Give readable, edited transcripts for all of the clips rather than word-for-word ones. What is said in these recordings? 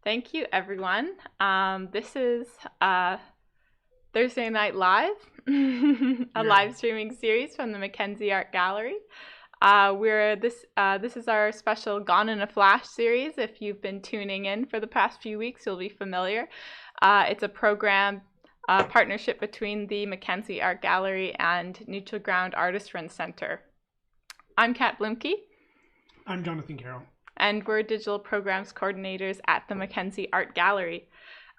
Thank you, everyone. This is Thursday Night Live, a live streaming series from the Mackenzie Art Gallery. This is our special Gone in a Flash series. If you've been tuning in for the past few weeks, you'll be familiar. It's a program partnership between the Mackenzie Art Gallery and Neutral Ground Artist Run Center. I'm Kat Blumke. I'm Jonathan Carroll. And we're digital programs coordinators at the Mackenzie Art Gallery.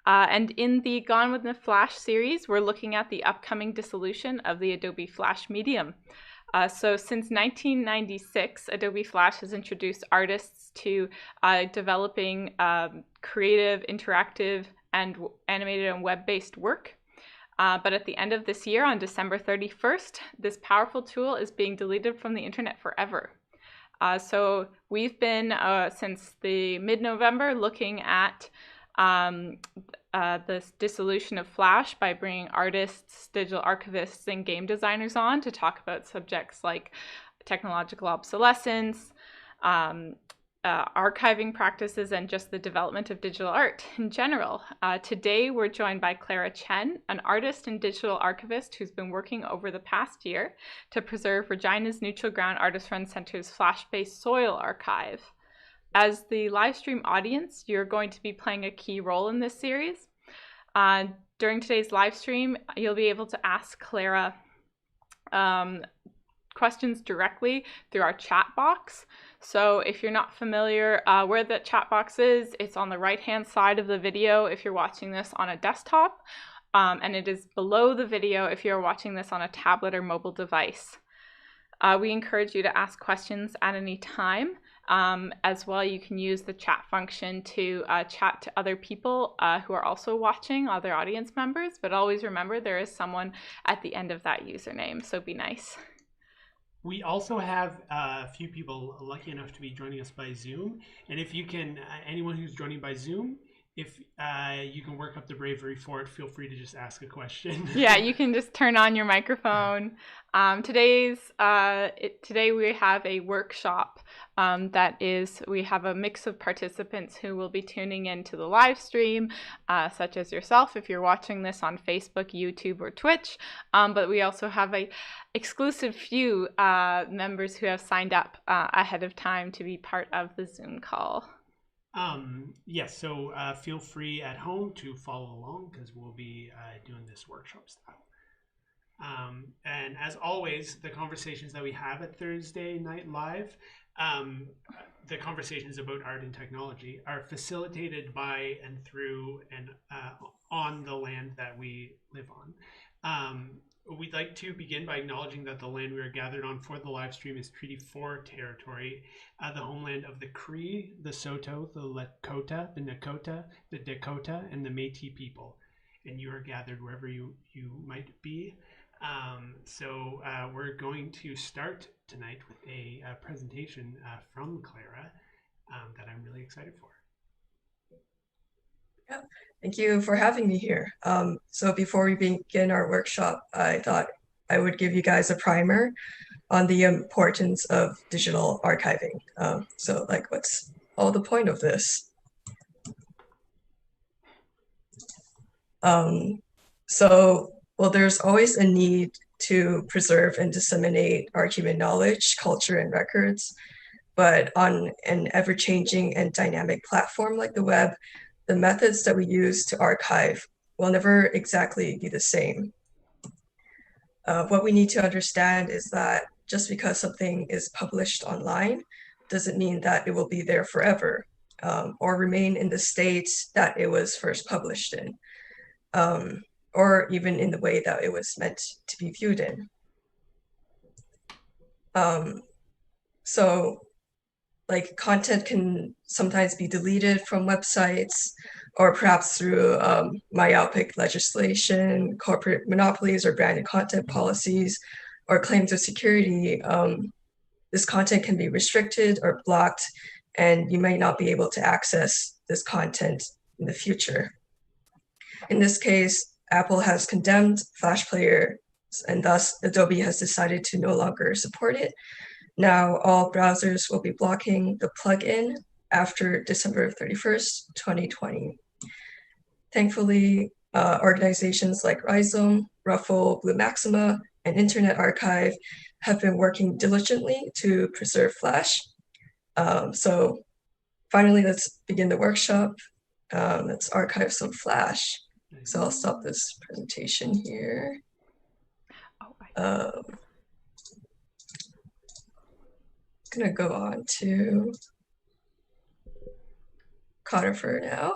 And in the Gone with the Flash series, we're looking at the upcoming dissolution of the Adobe Flash medium. So since 1996, Adobe Flash has introduced artists to developing creative, interactive, and animated and web-based work. But at the end of this year, on December 31st, this powerful tool is being deleted from the internet forever. So we've been, since the mid-November, looking at the dissolution of Flash by bringing artists, digital archivists, and game designers on to talk about subjects like technological obsolescence, archiving practices, and just the development of digital art in general. Today, we're joined by Clara Chen, an artist and digital archivist who's been working over the past year to preserve Regina's Neutral Ground Artist Run Center's Flash-based soil archive. As the live stream audience, you're going to be playing a key role in this series. During today's live stream, you'll be able to ask Clara questions directly through our chat box. So if you're not familiar where the chat box is, it's on the right-hand side of the video if you're watching this on a desktop, and it is below the video if you're watching this on a tablet or mobile device. We encourage you to ask questions at any time. As well, you can use the chat function to chat to other people who are also watching, other audience members, but always remember there is someone at the end of that username, so be nice. We also have a few people lucky enough to be joining us by Zoom. And if you can, anyone who's joining by Zoom, if you can work up the bravery for it, feel free to just ask a question. Yeah, you can just turn on your microphone. Today we have a workshop we have a mix of participants who will be tuning into the live stream, such as yourself if you're watching this on Facebook, YouTube, or Twitch. But we also have a exclusive few members who have signed up ahead of time to be part of the Zoom call. Yes, so feel free at home to follow along because we'll be doing this workshop style. And as always, the conversations that we have at Thursday Night Live, the conversations about art and technology are facilitated by and through and on the land that we live on. We'd like to begin by acknowledging that the land we are gathered on for the live stream is Treaty 4 territory, the homeland of the Cree, the Saulteaux, the Lakota, the Nakota, the Dakota, and the Métis people. And you are gathered wherever you might be. So we're going to start tonight with a presentation from Clara that I'm really excited for. Yeah, thank you for having me here. So before we begin our workshop, I thought I would give you guys a primer on the importance of digital archiving. So like, what's all the point of this? Well, there's always a need to preserve and disseminate our human knowledge, culture, and records. But on an ever-changing and dynamic platform like the web, the methods that we use to archive will never exactly be the same. What we need to understand is that just because something is published online doesn't mean that it will be there forever or remain in the state that it was first published in, or even in the way that it was meant to be viewed in. So like content can sometimes be deleted from websites or perhaps through myopic legislation, corporate monopolies, or branded content policies, or claims of security. This content can be restricted or blocked, and you may not be able to access this content in the future. In this case, Apple has condemned Flash Player, and thus Adobe has decided to no longer support it. Now all browsers will be blocking the plugin after December 31st, 2020. Thankfully, organizations like Rhizome, Ruffle, Blue Maxima, and Internet Archive have been working diligently to preserve Flash. So finally, let's begin the workshop. Let's archive some Flash. So I'll stop this presentation here. I'm gonna go on to Conifer now.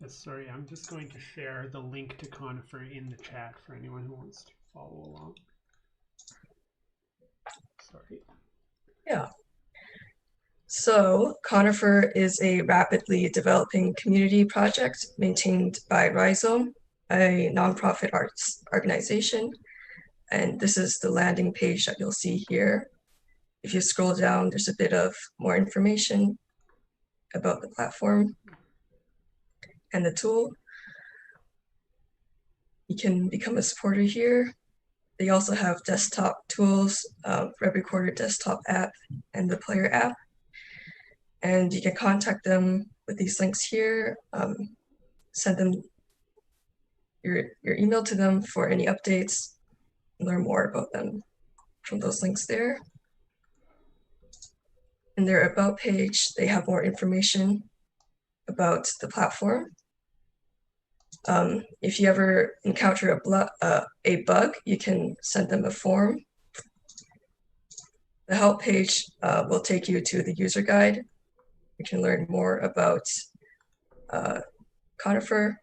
Sorry, I'm just going to share the link to Conifer in the chat for anyone who wants to follow along. Sorry. Yeah. So Conifer is a rapidly developing community project maintained by Rhizome, a nonprofit arts organization. And this is the landing page that you'll see here. If you scroll down, there's a bit of more information about the platform and the tool. You can become a supporter here. They also have desktop tools, Web Recorder desktop app, and the player app. And you can contact them with these links here, send them your email to them for any updates, learn more about them from those links there. In their About page, they have more information about the platform. If you ever encounter a bug, you can send them a form. The help page will take you to the user guide. You can learn more about Conifer.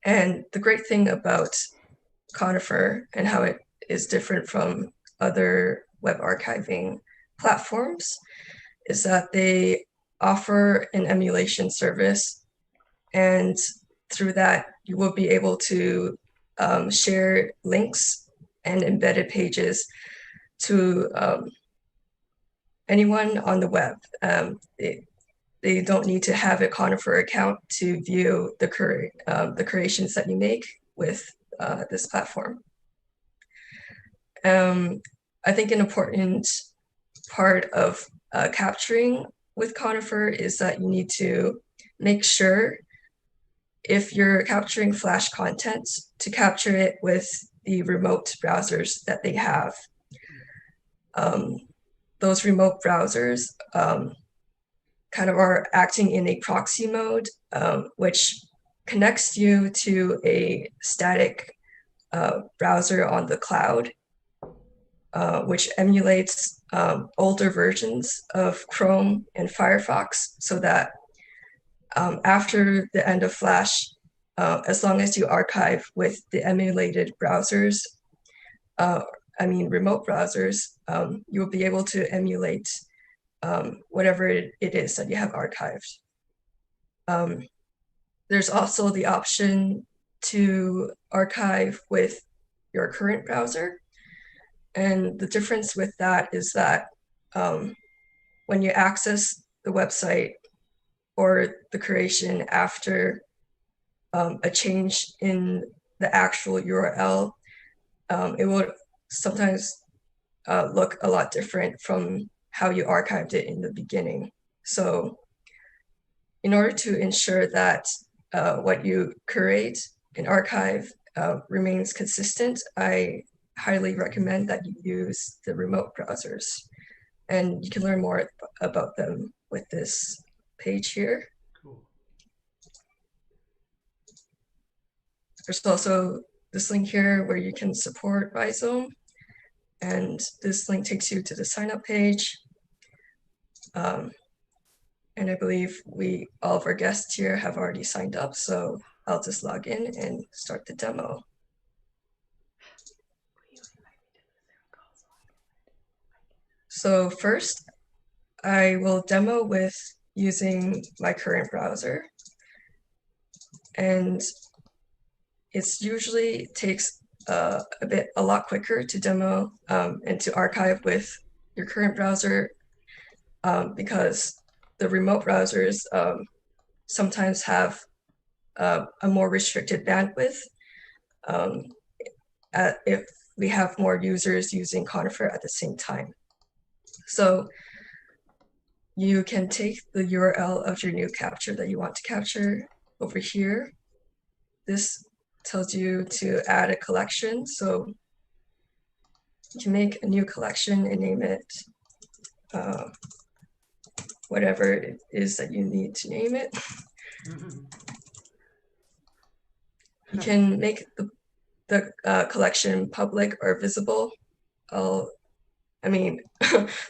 And the great thing about Conifer and how it is different from other web archiving platforms is that they offer an emulation service, and through that you will be able to share links and embedded pages to anyone on the web. They don't need to have a Conifer account to view the creations that you make with this platform. I think an important part of capturing with Conifer is that you need to make sure, if you're capturing Flash content, to capture it with the remote browsers that they have. Those remote browsers kind of are acting in a proxy mode, which connects you to a static browser on the cloud, which emulates older versions of Chrome and Firefox, so that after the end of Flash, as long as you archive with the emulated browsers, remote browsers, you will be able to emulate whatever it is that you have archived. There's also the option to archive with your current browser. And the difference with that is that when you access the website or the creation after a change in the actual URL, it will sometimes look a lot different from how you archived it in the beginning. So in order to ensure that what you curate and archive remains consistent, I highly recommend that you use the remote browsers. And you can learn more about them with this page here. Cool. There's also this link here where you can support Rhizome. And this link takes you to the sign up page. And I believe all of our guests here have already signed up, so I'll just log in and start the demo. So first, I will demo with using my current browser. And it's usually takes a lot quicker to demo and to archive with your current browser because the remote browsers sometimes have a more restricted bandwidth if we have more users using Conifer at the same time. So you can take the URL of your new capture that you want to capture over here. This tells you to add a collection. So you can make a new collection and name it whatever it is that you need to name it. You can make the collection public or visible.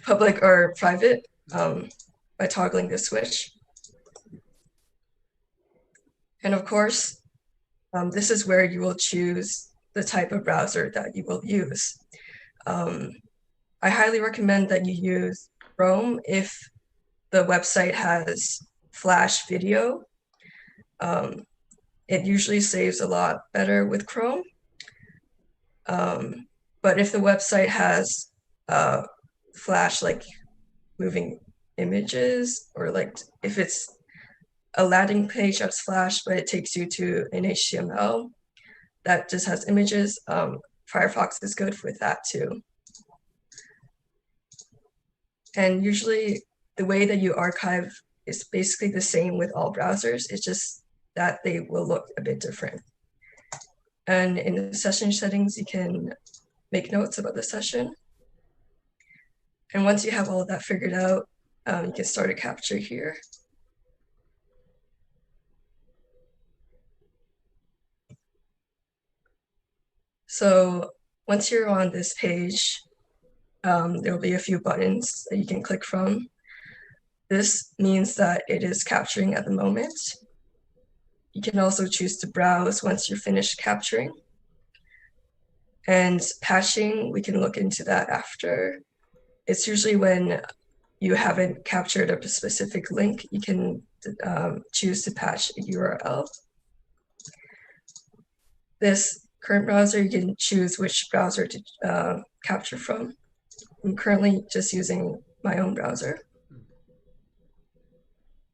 Public or private by toggling the switch. And of course, this is where you will choose the type of browser that you will use. I highly recommend that you use Chrome if the website has Flash video. It usually saves a lot better with Chrome. But if the website has Flash, like moving images, or like if it's a landing page that's Flash, but it takes you to an HTML that just has images, Firefox is good with that too. And usually the way that you archive is basically the same with all browsers. It's just that they will look a bit different. And in the session settings, you can make notes about the session. And once you have all of that figured out, you can start a capture here. So once you're on this page, there will be a few buttons that you can click from. This means that it is capturing at the moment. You can also choose to browse once you're finished capturing. And patching, we can look into that after. It's usually when you haven't captured a specific link, you can choose to patch a URL. This current browser, you can choose which browser to capture from. I'm currently just using my own browser.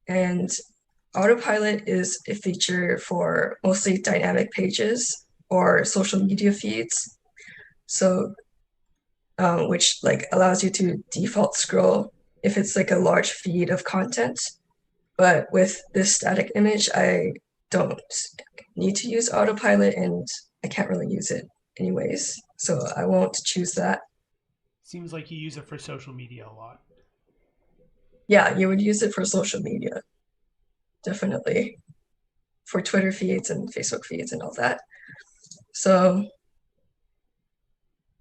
And autopilot is a feature for mostly dynamic pages or social media feeds. So, which like allows you to default scroll if it's like a large feed of content. But with this static image, I don't need to use autopilot and I can't really use it anyways. So I won't choose that. Seems like you use it for social media a lot. Yeah, you would use it for social media. Definitely. For Twitter feeds and Facebook feeds and all that. So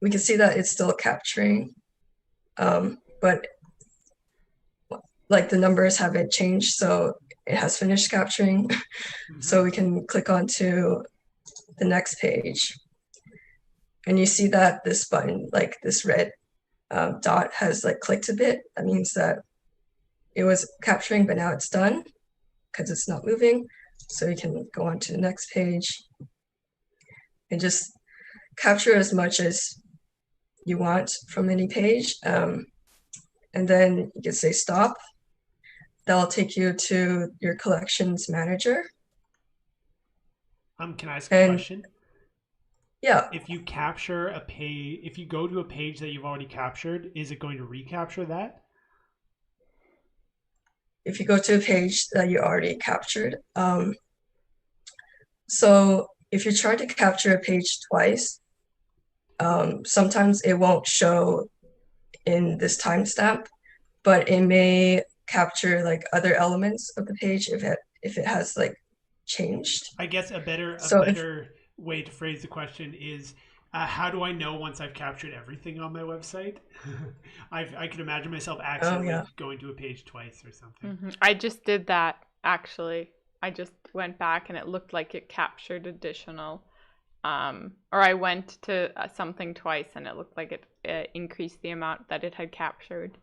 we can see that it's still capturing, but like the numbers haven't changed, so it has finished capturing. So we can click onto the next page. And you see that this button, like this red dot has like clicked a bit. That means that it was capturing, but now it's done because it's not moving. So you can go on to the next page and just capture as much as you want from any page. And then you can say stop. That'll take you to your collections manager. Can I ask a question? Yeah. If you capture a page, if you go to a page that you've already captured, is it going to recapture that? If you go to a page that you already captured. So if you try to capture a page twice, sometimes it won't show in this timestamp, but it may capture like other elements of the page if it has like changed. I guess a better way to phrase the question is, how do I know once I've captured everything on my website? I can imagine myself accidentally going to a page twice or something. Mm-hmm. I just did that, actually. I just went back and it looked like it captured additional. Or I went to something twice and it looked like it increased the amount that it had captured.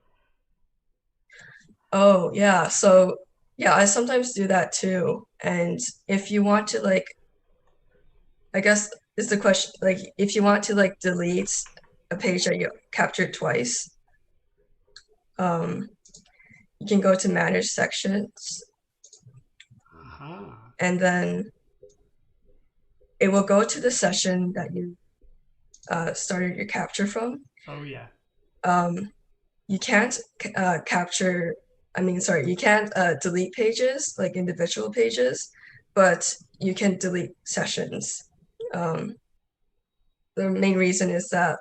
Oh, yeah. So, yeah, I sometimes do that too. And if you want to like, I guess is the question, like if you want to like delete a page that you captured twice, you can go to manage sections. And then it will go to the session that you started your capture from. Oh, yeah. You can't capture you can't delete pages, like individual pages, but you can delete sessions. The main reason is that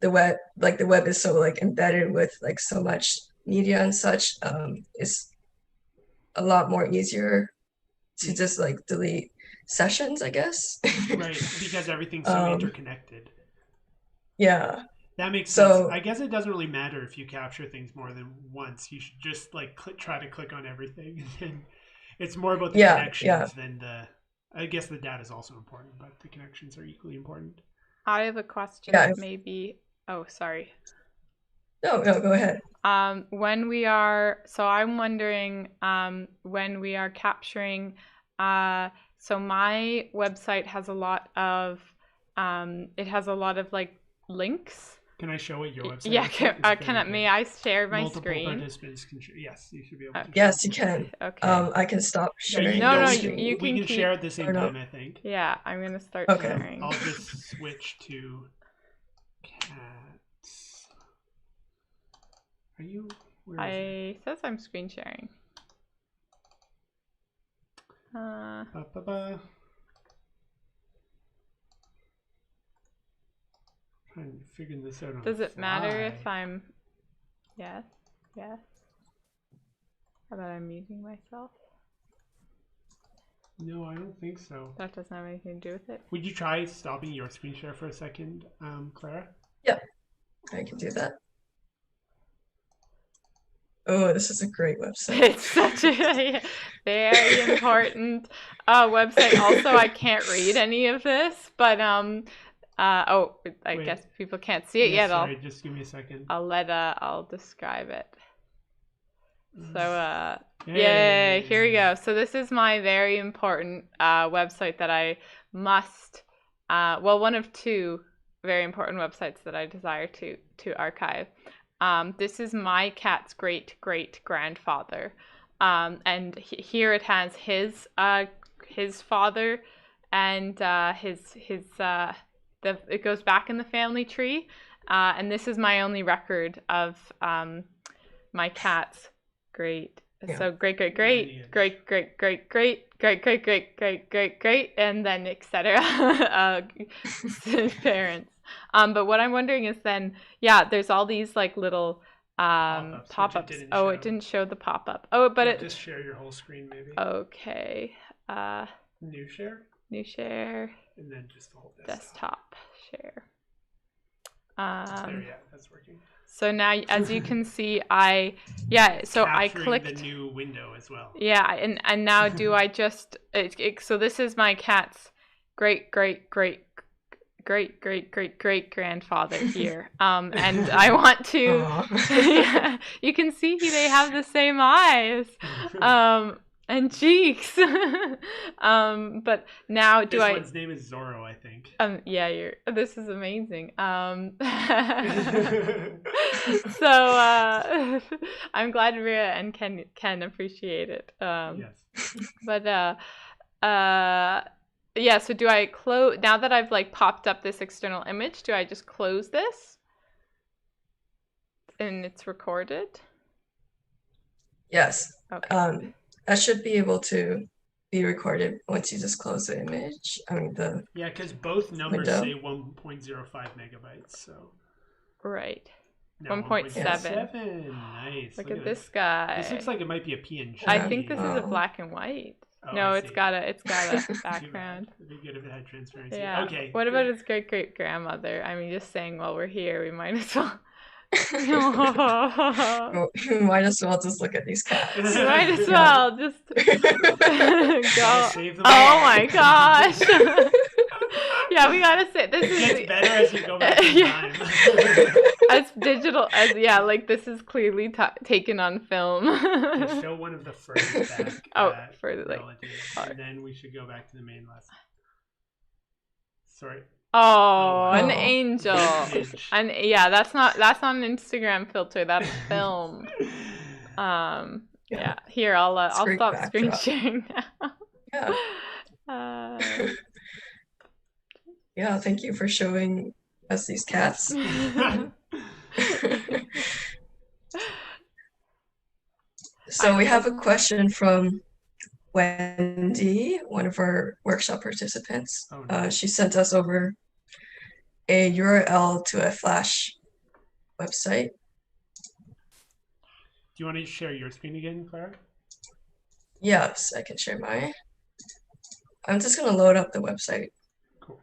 the web is so embedded with so much media and such. It's a lot more easier to just delete sessions, I guess. Right, because everything's so interconnected. Yeah. That makes sense. I guess it doesn't really matter if you capture things more than once. You should just try to click on everything. And it's more about the connections than the. I guess the data is also important, but the connections are equally important. I have a question. Maybe. Oh, sorry. No, go ahead. When we are, so I'm wondering, when we are capturing, so my website has a lot of, it has a lot of links. Can I show what your website? Yeah, may I share my Multiple screen? Participants can share. Yes, you should be able to. Yes, you can. Okay. I can stop sharing. No, we can share at the same time, I think. Yeah, I'm gonna start sharing. I'll just switch to cats. Are you? It says I'm screen sharing. I'm figuring this out on Does it the matter fly. if I'm? Yes. How about I'm muting myself? No, I don't think so. That doesn't have anything to do with it. Would you try stopping your screen share for a second, Clara? Yeah, I can do that. Oh, this is a great website. It's such a very important website. Also, I can't read any of this, but I guess people can't see it yet. Sorry, just give me a second. I'll describe it. So yay, here we go. So this is my very important website that I must one of two very important websites that I desire to archive. This is my cat's great-great-grandfather, and here it has his father and it goes back in the family tree, and this is my only record of my cat's great. So great, and then etc. Parents. But what I'm wondering is then, there's all these little pop-ups. It didn't show the pop-up. Just share your whole screen, maybe. Okay. New share. And then just the whole desktop share. There, that's working. So now, as you can see, I clicked the new window as well. Yeah, and now do I just so this is my cat's great-great-great-great-great-great-grandfather here. And I want to you can see they have the same eyes. And cheeks. But now this one's name is Zorro, I think. This is amazing. So I'm glad Rhea and Ken can appreciate it. Yes. But so do I close now that I've popped up this external image, do I just close this? And it's recorded? Yes. Okay. That should be able to be recorded once you just close the image. Because both numbers say 1.05 megabytes, so. Right. No, 1.7. Nice. Look at this guy. This looks like it might be a PNG. I think this is a black and white. No, it's got a background. It'd be good if it had transparency. Yeah. Okay. What about his great-great-grandmother? I mean, just saying, while we're here, we might as well. You might as well just look at these cats. Might as well just go. Save them Oh my gosh! Yeah, we gotta say this is. It gets better as you go back in time. As digital as this is clearly taken on film. Show one of the first back. Further and then we should go back to the main lesson. Sorry. An angel. And that's not an Instagram filter, that's film. Here I'll stop screen sharing now. Thank you for showing us these cats. So we have a question from Wendy, one of our workshop participants. Oh, no. She sent us over a URL to a Flash website. Do you want to share your screen again, Clara? Yes, I can share mine. I'm just going to load up the website. Cool.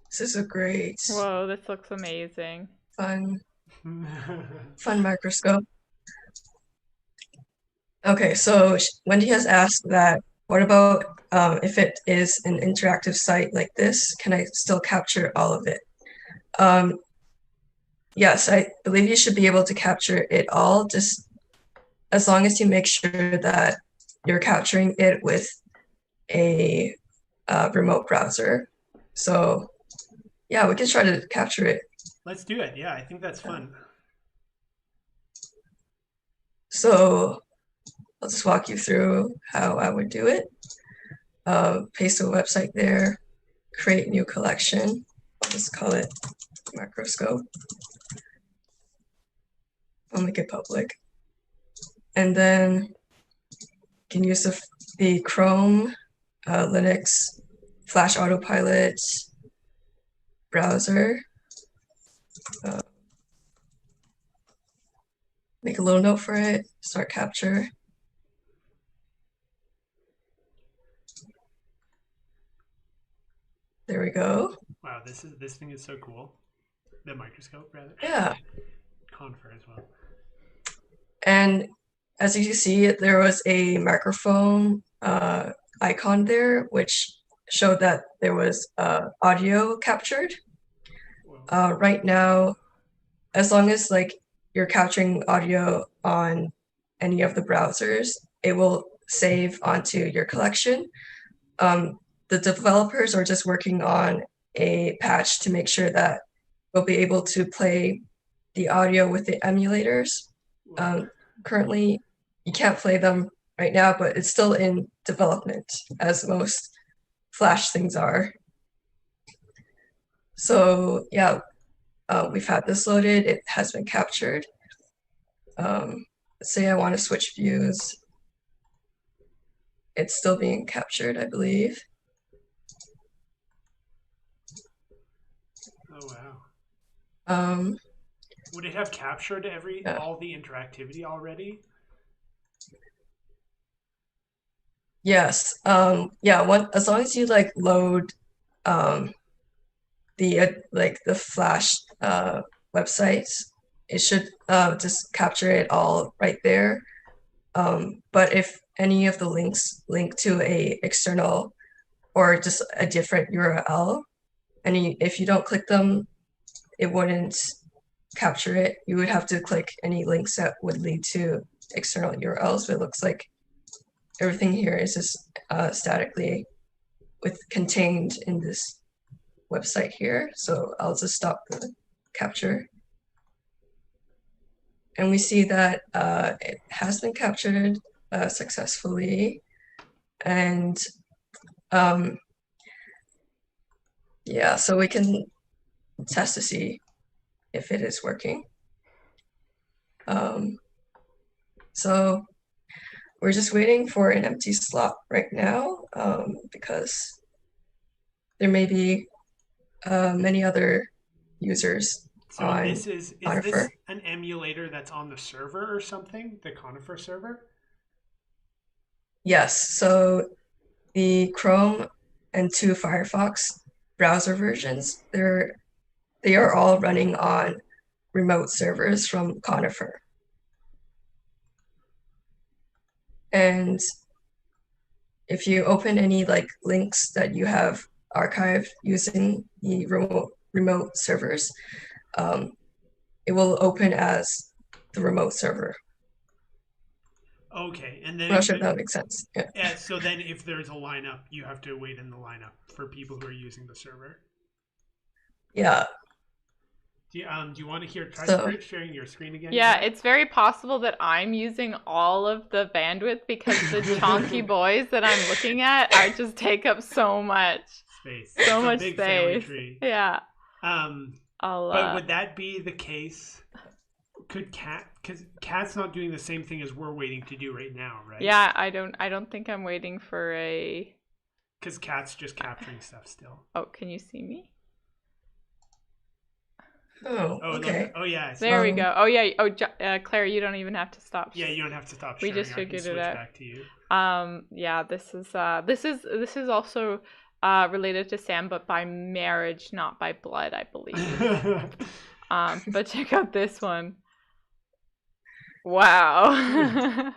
This is a great, Whoa, this looks amazing. fun microscope. Okay, so Wendy has asked that, what about if it is an interactive site like this, can I still capture all of it? Yes, I believe you should be able to capture it all, just as long as you make sure that you're capturing it with a remote browser. So yeah, we can try to capture it. Let's do it. Yeah, I think that's fun. So I'll just walk you through how I would do it. Paste a website there, create new collection. I'll just call it microscope. I'll make it public. And then you can use the Chrome, Linux, Flash Autopilot browser. Make a little note for it, start capture. There we go. Wow, this thing is so cool. The microscope, rather. Yeah. Conifer as well. And as you can see, there was a microphone icon there, which showed that there was audio captured. Right now, as long as like you're capturing audio on any of the browsers, it will save onto your collection. The developers are just working on a patch to make sure that we'll be able to play the audio with the emulators. Currently, you can't play them right now, but it's still in development, as most Flash things are. So yeah, we've had this loaded. It has been captured. Let's say I want to switch views. It's still being captured, I believe. Oh, wow. Would it have captured all the interactivity already? Yes. Yeah. As long as you like load the Flash websites, it should just capture it all right there. But if any of the links link to a external or just a different URL, and if you don't click them, it wouldn't capture it. You would have to click any links that would lead to external URLs. But it looks like everything here is just statically contained in this website here. So I'll just stop the capture. And we see that it has been captured successfully. And yeah, so we can test to see if it is working. So we're just waiting for an empty slot right now because there may be many other users on is Conifer. This an emulator that's on the server or something? The Conifer server? Yes. So the Chrome and 2 Firefox browser versions, they are all running on remote servers from Conifer. And if you open any like links that you have archived using the remote servers, it will open as the remote server. Okay, and then I'm not sure if that makes sense. Yeah. So then, if there's a lineup, you have to wait in the lineup for people who are using the server. Yeah. Do you want to hear? Try sharing your screen again? Yeah, it's very possible that I'm using all of the bandwidth because the chonky boys that I'm looking at are just take up so much space. So much big space. Tree. Yeah. But would that be the case? Could because Cat's not doing the same thing as we're waiting to do right now, right? Yeah, I don't think I'm waiting for a. Because Cat's just capturing stuff still. Oh, can you see me? Oh, okay. Oh, yeah. There we go. Oh, yeah. Oh, Clara, you don't even have to stop. Yeah, you don't have to stop. We just figured it out. Back to you. Yeah. This is also related to Sam, but by marriage, not by blood, I believe. But check out this one. Wow. And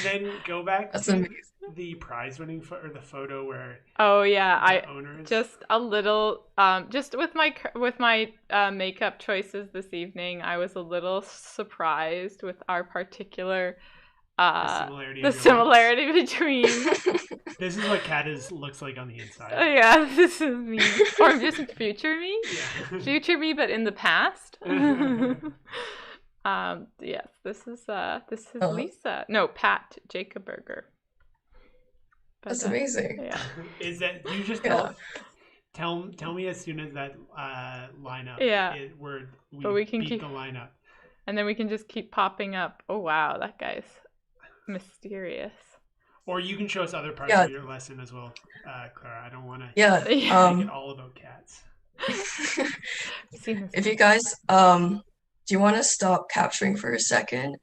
then go back That's to amazing. the prize-winning or the photo where. Oh yeah, the owner is. Just a little. Just with my makeup choices this evening, I was a little surprised with our particular. The similarity between. This is what Cat looks like on the inside. Oh yeah, this is me, or just future me. Yeah. Future me, but in the past. Yes, this is Lisa. No, Pat Jacobberger. That's amazing. Yeah. Is that you just tell me as soon as that lineup? Yeah. Where we can beat the lineup, and then we can just keep popping up. Oh wow, that guy's mysterious. Or you can show us other parts of your lesson as well, Clara. I don't want to. Yeah. Make it all about cats. If you guys do you want to stop capturing for a second?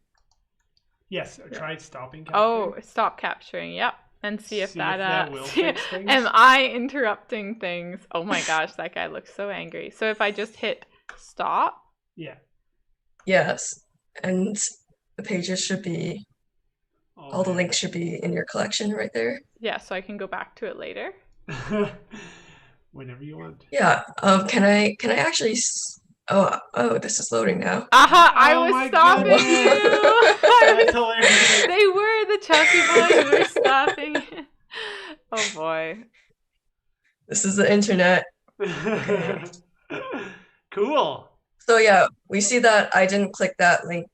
Yes, try stopping capturing. Oh, stop capturing. Yep. And see if that will fix things. Am I interrupting things? Oh my gosh, that guy looks so angry. So if I just hit stop. Yeah. Yes. And the pages should be all the links should be in your collection right there. Yeah, so I can go back to it later. Whenever you want. Yeah. Can I actually Oh, this is loading now. I was stopping you. That's hilarious. They were the chunky boys were stopping. Oh boy. This is the internet. Cool. So yeah, we see that I didn't click that link,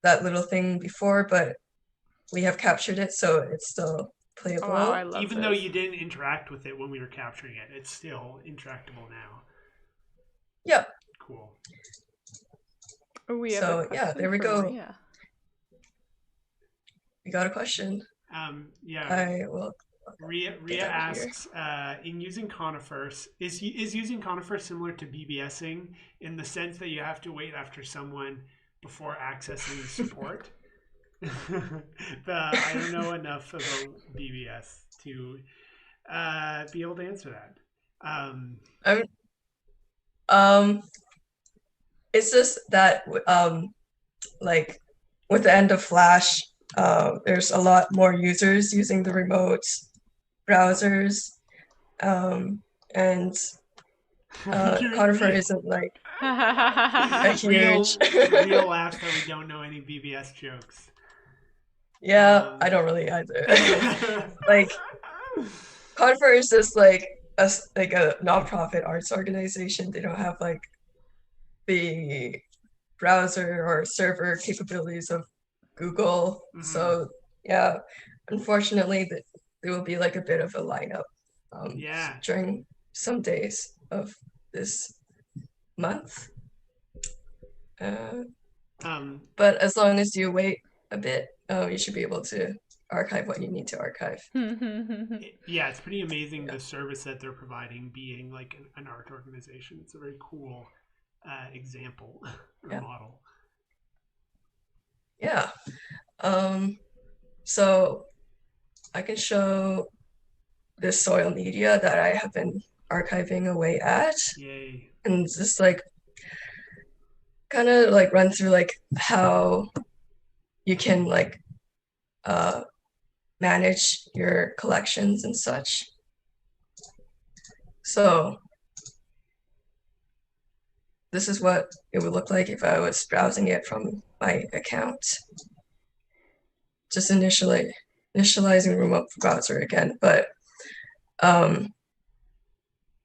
that little thing before, but we have captured it, so it's still playable. Oh, wow, I love Even though you didn't interact with it when we were capturing it, it's still interactable now. Yep. Cool. Oh, there we go. Maria. We got a question. Yeah. I will. Ria asks, in using Conifer, is using Conifer similar to BBSing in the sense that you have to wait after someone before accessing support? But I don't know enough about BBS to be able to answer that. It's just that like with the end of Flash, there's a lot more users using the remote browsers, and Conifer isn't like a huge real laughs that we don't know any BBS jokes. Yeah, I don't really either. Like Conifer is just like a nonprofit arts organization. They don't have like the browser or server capabilities of Google. Mm-hmm. So yeah, unfortunately there will be like a bit of a lineup during some days of this month. But as long as you wait a bit, you should be able to archive what you need to archive. Yeah, it's pretty amazing the service that they're providing, being like an art organization. It's a very cool example or model. Yeah. So I can show this soil media that I have been archiving away at. Yay. And just like kind of like run through like how you can like manage your collections and such. So this is what it would look like if I was browsing it from my account. Just initializing remote browser again, but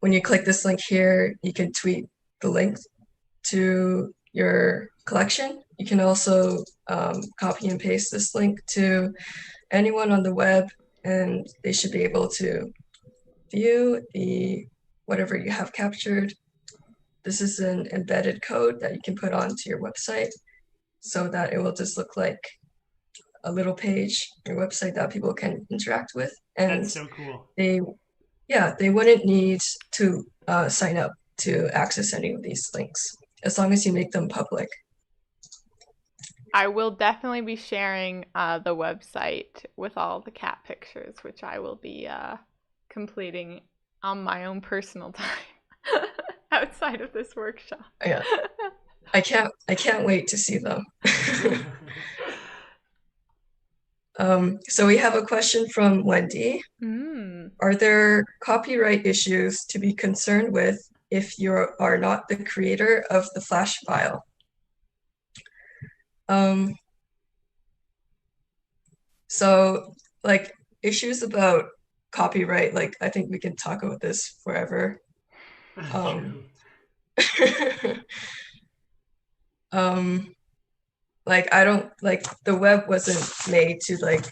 when you click this link here, you can tweet the link to your collection. You can also copy and paste this link to anyone on the web, and they should be able to view whatever you have captured. This is an embedded code that you can put onto your website so that it will just look like a little page on your website that people can interact with. And that's so cool. They wouldn't need to sign up to access any of these links as long as you make them public. I will definitely be sharing the website with all the cat pictures, which I will be completing on my own personal time outside of this workshop. Yeah, I can't wait to see them. So we have a question from Wendy. Are there copyright issues to be concerned with if you are not the creator of the Flash file? So like issues about copyright, like I think we can talk about this forever. Like I don't like the web wasn't made to like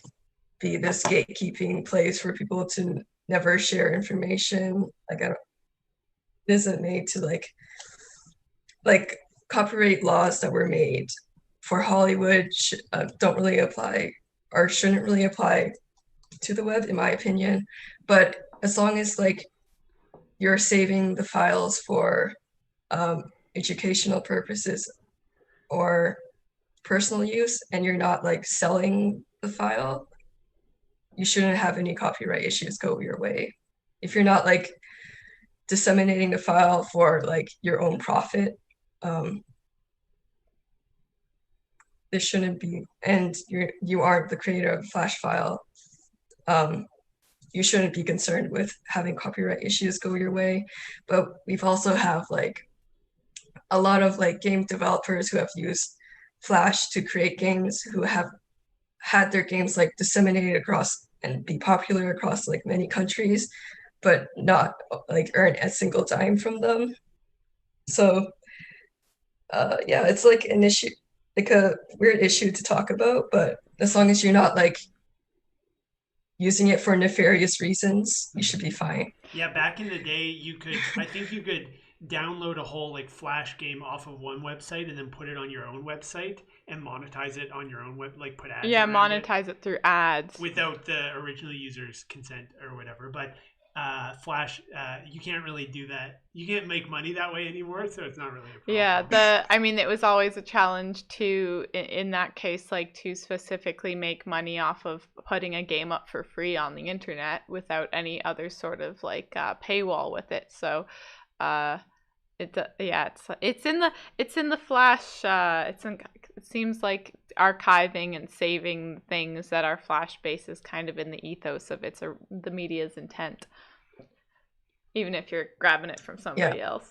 be this gatekeeping place for people to never share information. Like it isn't made to like copyright laws that were made for Hollywood don't really apply or shouldn't really apply to the web, in my opinion. But as long as like you're saving the files for educational purposes or personal use and you're not like selling the file, you shouldn't have any copyright issues go your way. If you're not like disseminating the file for like your own profit, this shouldn't be, and you aren't the creator of a Flash file, you shouldn't be concerned with having copyright issues go your way. But we've also have like a lot of like game developers who have used Flash to create games, who have had their games like disseminated across and be popular across like many countries, but not like earn a single dime from them. So yeah, it's like an issue, like a weird issue to talk about, but as long as you're not like using it for nefarious reasons, you should be fine. Yeah, back in the day, I think you could download a whole like Flash game off of one website and then put it on your own website and monetize it on your own web, like put ads. Yeah, monetize it through ads without the original user's consent or whatever. But Flash, you can't really do that. You can't make money that way anymore, so it's not really a problem. Yeah, I mean, it was always a challenge to, in that case, like to specifically make money off of putting a game up for free on the internet without any other sort of like paywall with it. So, it's in the Flash. It seems like archiving and saving things that are Flash based is kind of in the ethos of the media's intent, even if you're grabbing it from somebody else.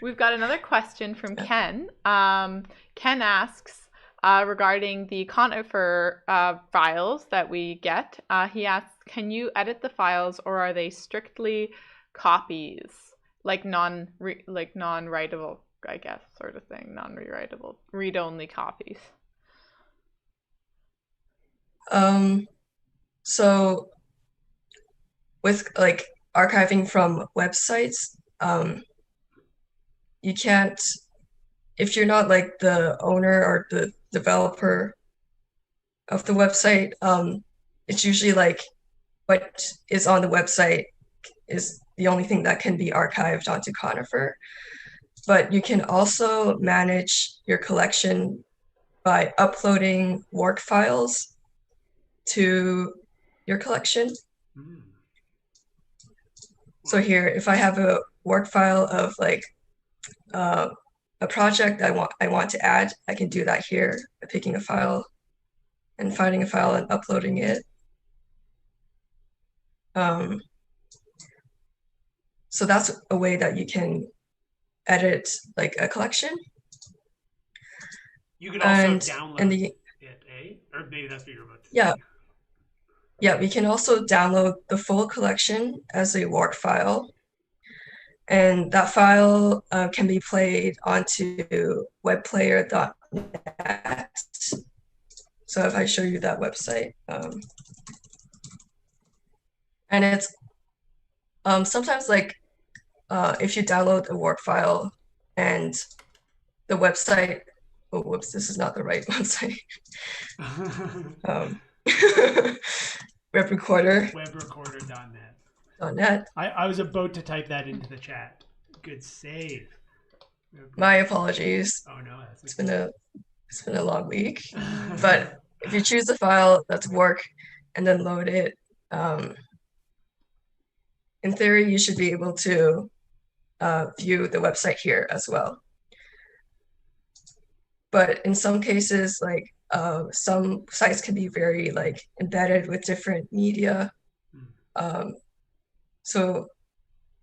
We've got another question from Ken. Ken asks regarding the Conifer files that we get. He asks, can you edit the files, or are they strictly copies, like non-writable, I guess, sort of thing, non-rewritable, read-only copies? So with like archiving from websites, you can't, if you're not like the owner or the developer of the website, it's usually like what is on the website is the only thing that can be archived onto Conifer. But you can also manage your collection by uploading work files to your collection. So here, if I have a work file of like a project I want to add, I can do that here by picking a file and finding a file and uploading it. So that's a way that you can edit like a collection. You could also download it, or maybe that's what you're about to say. Yeah, we can also download the full collection as a work file. And that file can be played onto webplayer.net. So if I show you that website, and it's sometimes like if you download a work file and the website, oh, whoops, this is not the right website. Webrecorder. Webrecorder.net. I was about to type that into the chat. Good save. My apologies. Oh no, it's been a long week. But if you choose the file that's work and then load it, in theory, you should be able to view the website here as well. But in some cases, like some sites can be very like embedded with different media. So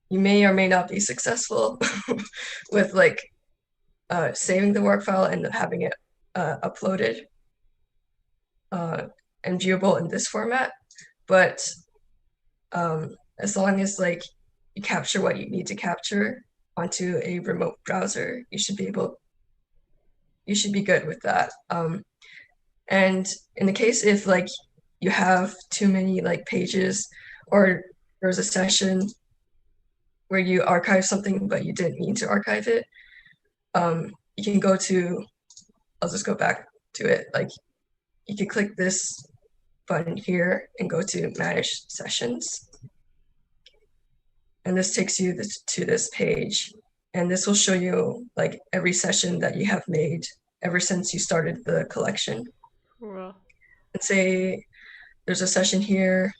you may or may not be successful with like saving the work file and having it uploaded and viewable in this format. But as long as like you capture what you need to capture onto a remote browser, you should be good with that. And in the case if like you have too many like pages, or there's a session where you archive something but you didn't mean to archive it, you can go to, I'll just go back to it, like you can click this button here and go to manage sessions. And this takes you to this page. And this will show you like every session that you have made ever since you started the collection. Cool. And say there's a session here,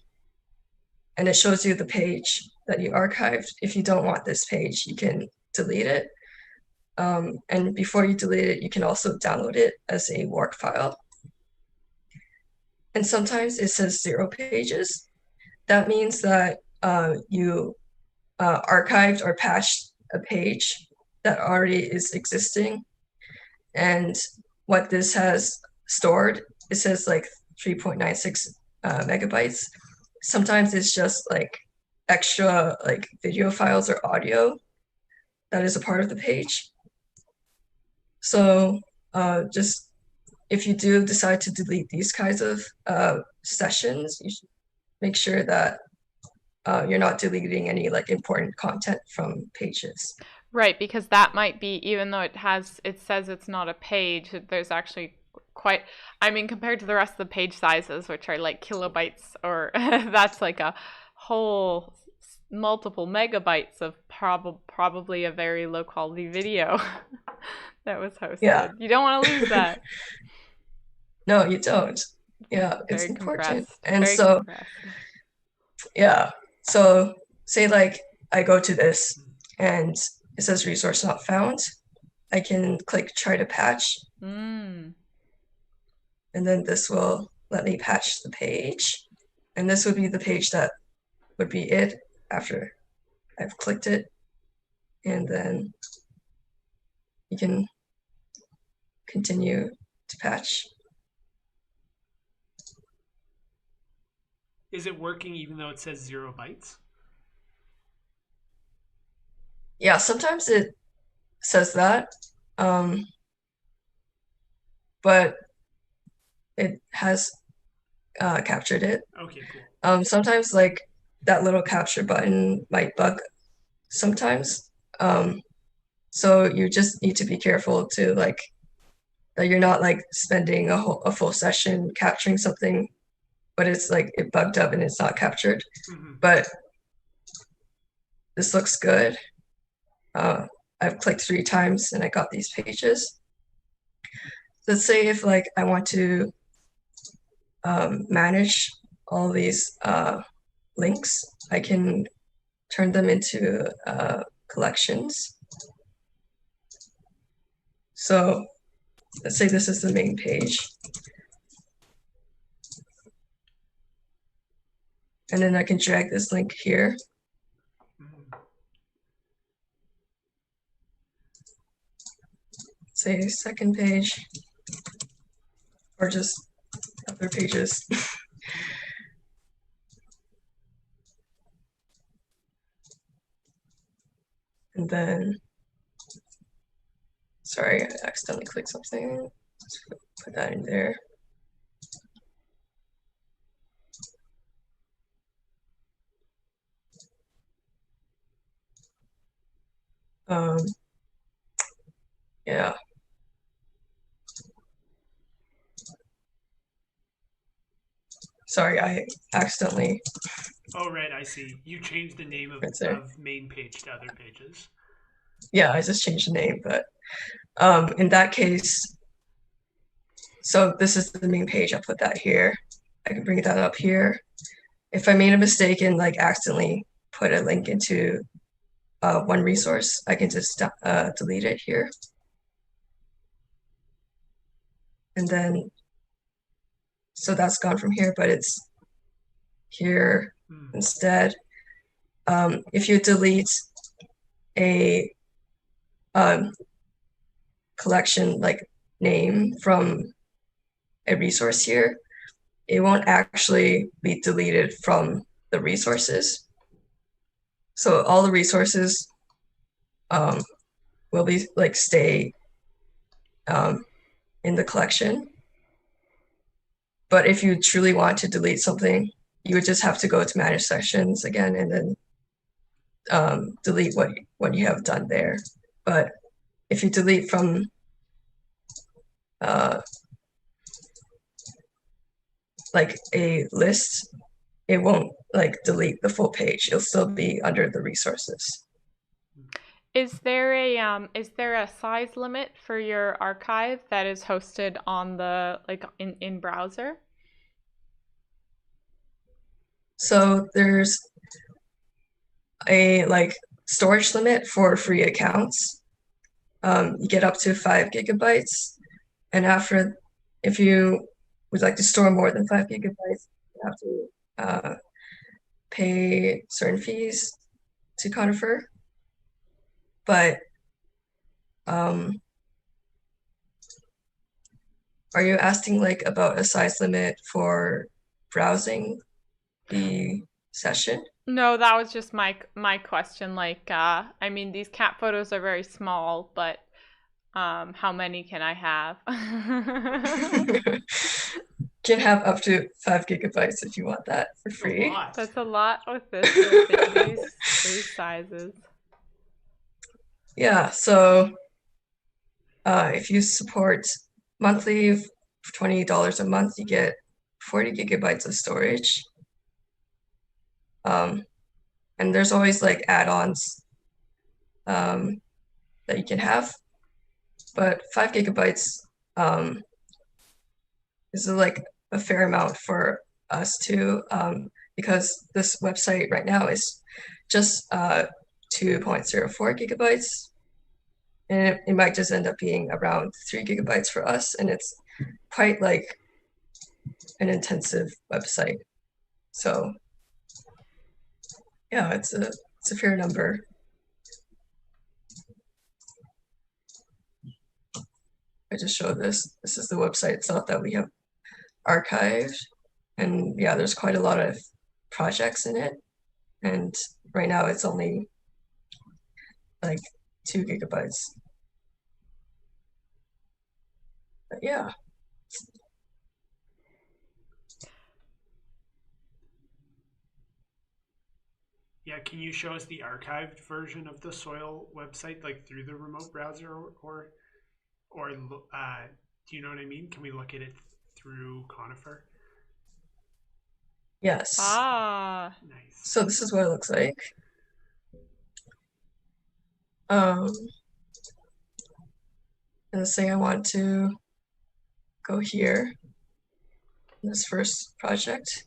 and it shows you the page that you archived. If you don't want this page, you can delete it. And before you delete it, you can also download it as a work file. And sometimes it says 0 pages. That means that you archived or patched a page that already is existing. And what this has stored, it says like 3.96 megabytes. Sometimes it's just like extra like video files or audio that is a part of the page. So just if you do decide to delete these kinds of sessions, you should make sure that you're not deleting any like important content from pages. Right, because that might be, even though it says it's not a page, there's actually quite, I mean, compared to the rest of the page sizes, which are like kilobytes, or that's like a whole multiple megabytes of probably a very low quality video that was hosted. Yeah. You don't want to lose that. No, you don't. Yeah, it's important. And very so, compressed. Yeah. So say like I go to this and it says resource not found. I can click try to patch. And then this will let me patch the page. And this would be the page that would be it after I've clicked it. And then you can continue to patch. Is it working even though it says 0 bytes? Yeah, sometimes it says that, but it has captured it. Okay, cool. Sometimes like that little capture button might bug sometimes. So you just need to be careful to like that you're not like spending a full session capturing something, but it's like it bugged up and it's not captured. But this looks good. I've clicked 3 times and I got these pages. Let's say if like I want to manage all these links, I can turn them into collections. So let's say this is the main page. And then I can drag this link here. Say second page, or just other pages. And then, sorry, I accidentally clicked something. Let's put that in there. Yeah. Sorry, I accidentally. Oh, right, I see. You changed the name of main page to other pages. Yeah, I just changed the name, but in that case, so this is the main page. I'll put that here. I can bring that up here. If I made a mistake and like accidentally put a link into one resource, I can just delete it here. And then, so that's gone from here, but it's here instead. If you delete a collection like name from a resource here, it won't actually be deleted from the resources. So all the resources will be like stay in the collection. But if you truly want to delete something, you would just have to go to manage sections again and then delete what you have done there. But if you delete from like a list, it won't like delete the full page. It'll still be under the resources. Is there a size limit for your archive that is hosted on the in browser? So there's a like storage limit for free accounts. You get up to 5 gigabytes, and after, if you would like to store more than 5 gigabytes, you have to pay certain fees to Conifer. But are you asking like about a size limit for browsing the session? No, that was just my question. Like, I mean, these cat photos are very small, but how many can I have? Can have up to 5 gigabytes if you want that for free. That's a lot with these sizes. Yeah, so if you support monthly for $20 a month, you get 40 gigabytes of storage. And there's always like add-ons that you can have, but 5 gigabytes is like a fair amount for us too, because this website right now is just 2.04 gigabytes, and it might just end up being around 3 gigabytes for us, and it's quite like an intensive website. So yeah, it's a fair number. I just showed this. This is the website itself that we have archived, and yeah, there's quite a lot of projects in it, and right now it's only like 2 gigabytes. But yeah. Yeah, can you show us the archived version of the Soil website, like through the remote browser, or do you know what I mean? Can we look at it through Conifer? Yes. Ah. Nice. So this is what it looks like. And let's say I want to go here, this first project.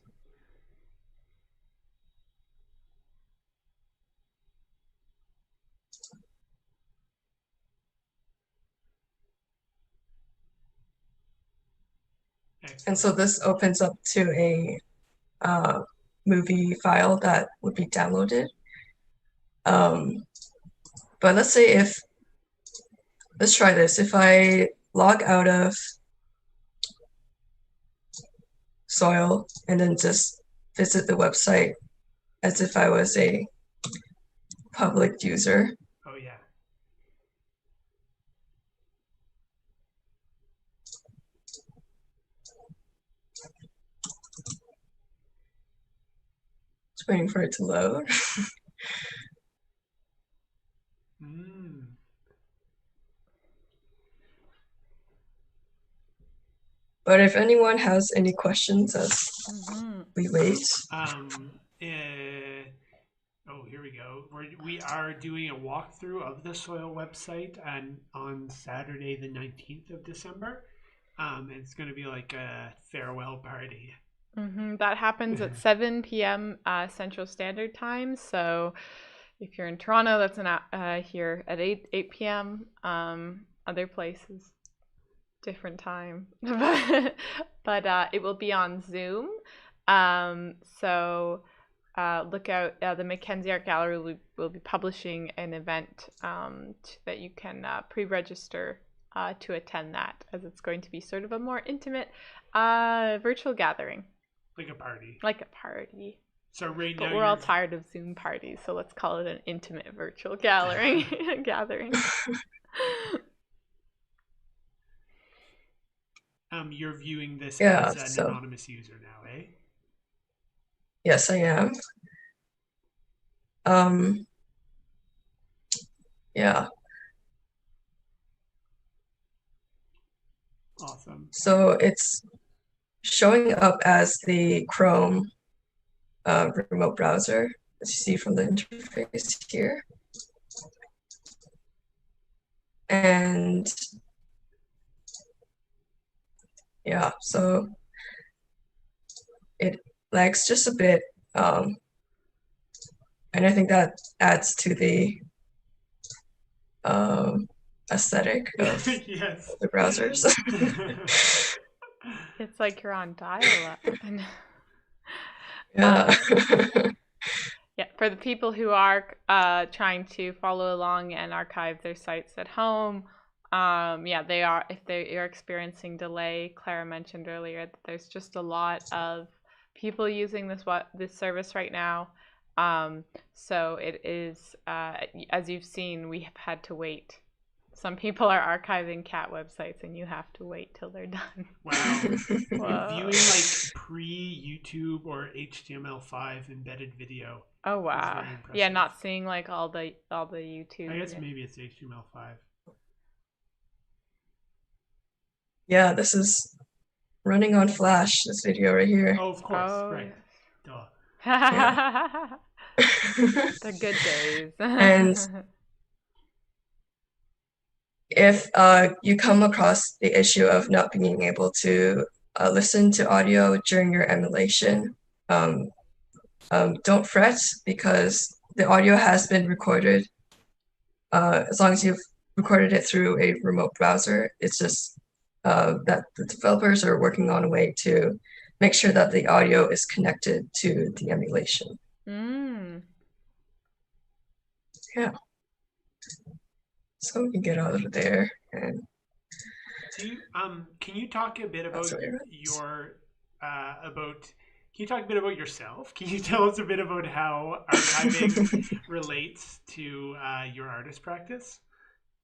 Excellent. And so this opens up to a movie file that would be downloaded. But let's say let's try this. If I log out of Soil and then just visit the website as if I was a public user. Oh yeah. waiting for it to load. But if anyone has any questions as we wait. Oh, here we go. We are doing a walkthrough of the soil website on Saturday, the 19th of December. It's going to be like a farewell party. That happens at 7 p.m. Central Standard Time. So if you're in Toronto, that's here at 8 p.m. Other places, different time. but it will be on Zoom. So look out. The Mackenzie Art Gallery will be publishing an event that you can pre-register to attend that, as it's going to be sort of a more intimate virtual gathering. Like a party. Like a party. So right now we're all tired of Zoom parties, so let's call it an intimate virtual gathering. You're viewing this as an anonymous user now, eh? Yes, I am. Yeah. Awesome. So it's showing up as the Chrome remote browser, as you see from the interface here. And yeah, so it lags just a bit. And I think that adds to the aesthetic of yes. the browsers. It's like you're on dial-up. Yeah. Yeah, for the people who are trying to follow along and archive their sites at home, they are. If they are experiencing delay, Clara mentioned earlier that there's just a lot of people using this service right now. So it is, as you've seen, we have had to wait. Some people are archiving cat websites, and you have to wait till they're done. Wow. Viewing like pre-YouTube or HTML5 embedded video. Oh wow! Yeah, not seeing like all the YouTube. I guess maybe it's HTML5. Yeah, this is running on Flash. This video right here. Oh, of course, right. Duh. Yeah. The good days. And if you come across the issue of not being able to listen to audio during your emulation, don't fret, because the audio has been recorded. As long as you've recorded it through a remote browser, it's just that the developers are working on a way to make sure that the audio is connected to the emulation. Yeah. So we can get out of there. And can you talk a bit about Can you talk a bit about yourself? Can you tell us a bit about how archiving relates to your artist practice,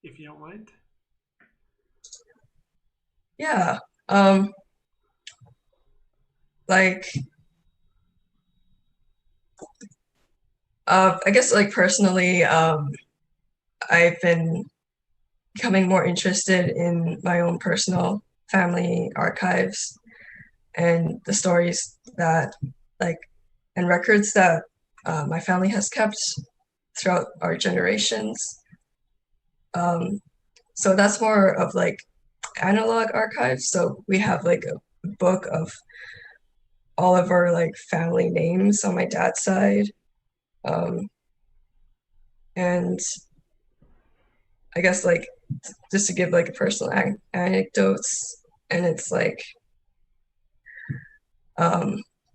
if you don't mind? Yeah. I guess like personally, I've been becoming more interested in my own personal family archives and the stories that and records that my family has kept throughout our generations. So that's more of like analog archives. So we have like a book of all of our like family names on my dad's side. And I guess like just to give like a personal anecdotes, and it's like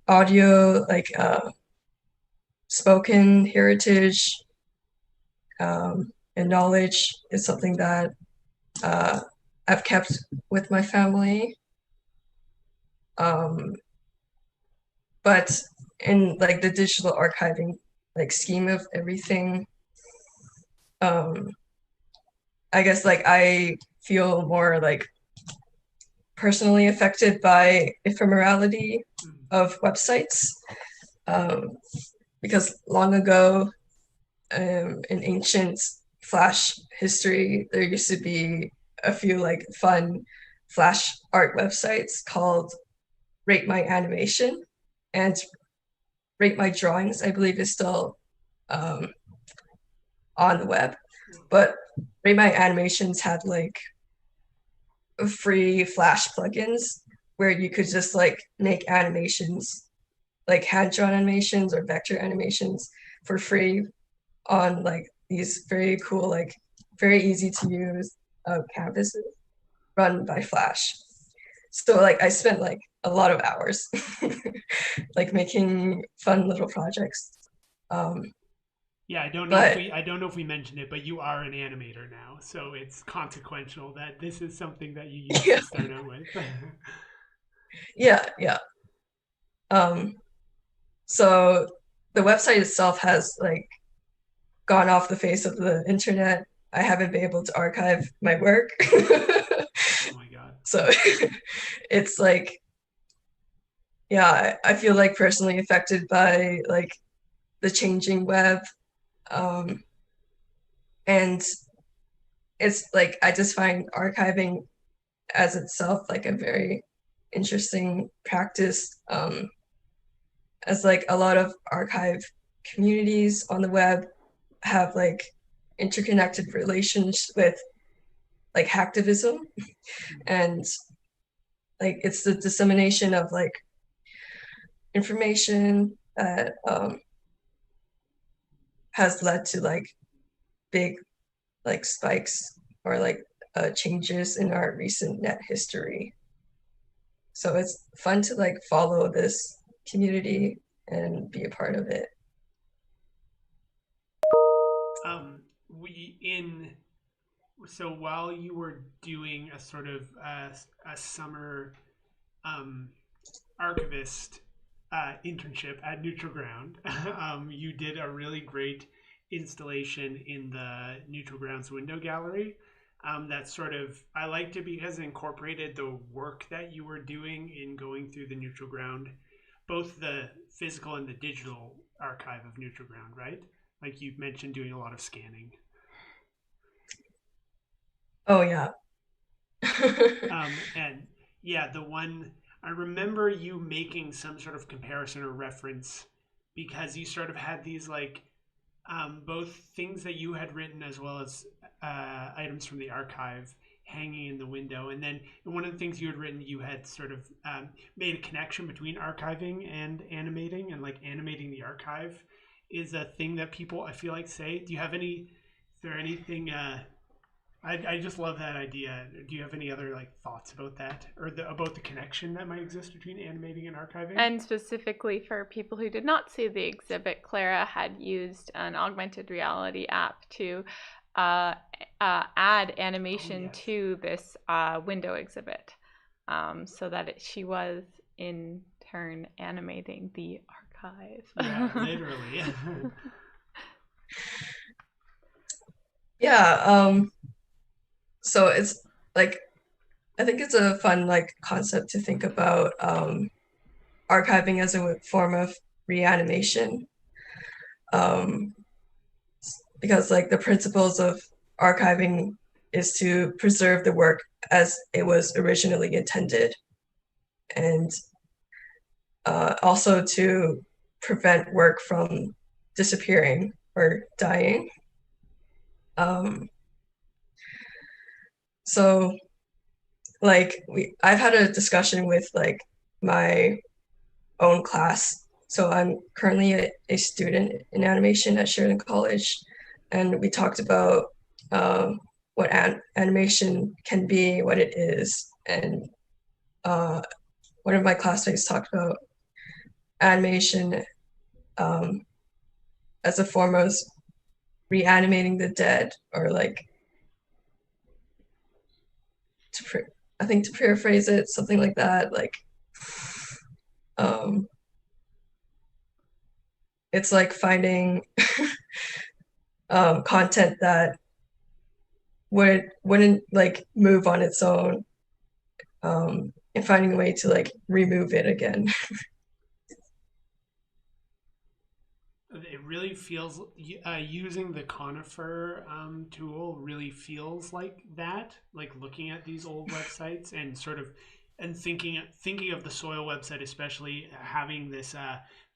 audio, like spoken heritage and knowledge is something that I've kept with my family. But in like the digital archiving like scheme of everything, I guess like I feel more like personally affected by ephemerality of websites. because long ago, in ancient Flash history, there used to be a few like fun Flash art websites called Rate My Animation and Rate My Drawings, I believe is still um, on the web. But Rate My Animations had like free Flash plugins where you could just like make animations, like hand-drawn animations or vector animations for free on like these very cool, like very easy to use canvases run by Flash. So like I spent like a lot of hours like making fun little projects. Yeah, But I don't know if we mentioned it, but you are an animator now, so it's consequential that this is something that you used yeah, to start out with. yeah. Um, so the website itself has like gone off the face of the internet. I haven't been able to archive my work. Oh my god. So it's like, yeah, I feel like personally affected by like the changing web. Um, and it's like, I just find archiving as itself like a very interesting practice. As like a lot of archive communities on the web have like interconnected relations with like hacktivism, and like it's the dissemination of like information that has led to like big like spikes or like changes in our recent net history. So it's fun to like follow this community and be a part of it. We in So while you were doing a sort of a summer um, archivist internship at Neutral Ground, you did a really great installation in the Neutral Grounds window gallery. That sort of I liked it because it incorporated the work that you were doing in going through the Neutral Ground, both the physical and the digital archive of Neutral Ground, right? Like you mentioned, doing a lot of scanning. Oh yeah. And yeah, the one I remember you making some sort of comparison or reference because you sort of had these like both things that you had written as well as items from the archive hanging in the window. And then one of the things you had written, you had sort of made a connection between archiving and animating, and like animating the archive is a thing that people I feel like say. Do you have any? Is there anything? I just love that idea. Do you have any other like thoughts about that, or about the connection that might exist between animating and archiving? And specifically for people who did not see the exhibit, Clara had used an augmented reality app to add animation Yes. to this window exhibit, so that she was in turn animating the archive. Yeah, literally. Yeah. So it's like, I think it's a fun like concept to think about archiving as a form of reanimation, um, because like the principles of archiving is to preserve the work as it was originally intended, and also to prevent work from disappearing or dying. Um, so like I've had a discussion with like my own class. So I'm currently a student in animation at Sheridan College, and we talked about what animation can be, what it is, and uh, one of my classmates talked about animation um, as a form of reanimating the dead, or like I think to paraphrase it, something like that. Like um, it's like finding content that wouldn't like move on its own, and finding a way to like remove it again. it really feels using the Conifer tool really feels like that. Like looking at these old websites and sort of thinking of the soil website, especially having this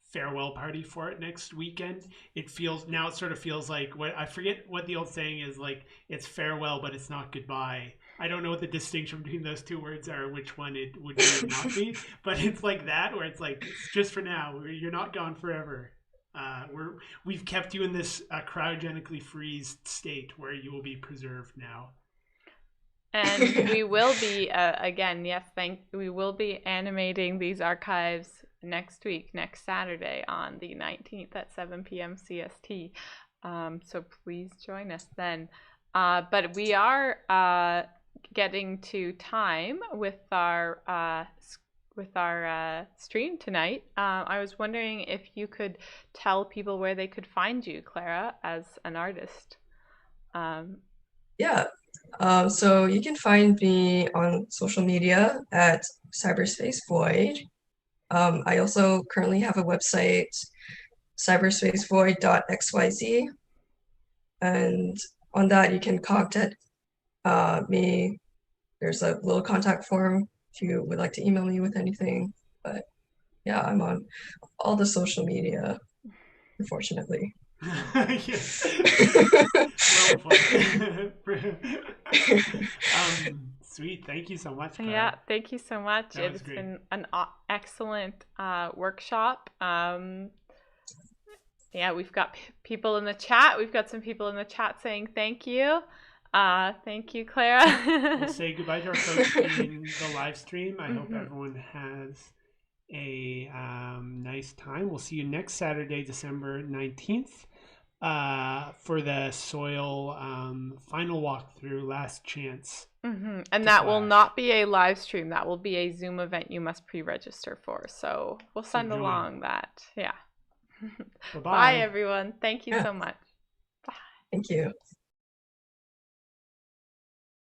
farewell party for it next weekend. It sort of feels like what I forget what the old saying is, like it's farewell, but it's not goodbye. I don't know what the distinction between those two words are, which one it would be or not be, but it's like that, where it's like, it's just for now. You're not gone forever. We've kept you in this cryogenically freezed state where you will be preserved now. And we will be, again, yes, we will be animating these archives next week, next Saturday on the 19th at 7 p.m. CST. So please join us then. But we are getting to time with our stream tonight. I was wondering if you could tell people where they could find you, Clara, as an artist. Yeah. So you can find me on social media at Cyberspace Void. I also currently have a website, cyberspacevoid.xyz, and on that you can contact me. There's a little contact form if you would like to email me with anything. But yeah, I'm on all the social media, unfortunately. Yes. Well put. Sweet. Thank you so much, Clara. Yeah, thank you so much. It's great. been an excellent workshop. Yeah, we've got people in the chat. We've got some people in the chat saying thank you. Thank you, Clara. We'll say goodbye to our folks in the live stream. I hope everyone has a nice time. We'll see you next Saturday, December 19th, for the soil final walkthrough, last chance. And that will not be a live stream. That will be a Zoom event you must pre-register for. So we'll send along that. Yeah. Bye-bye. Bye, everyone. Thank you so much. Bye. Thank you.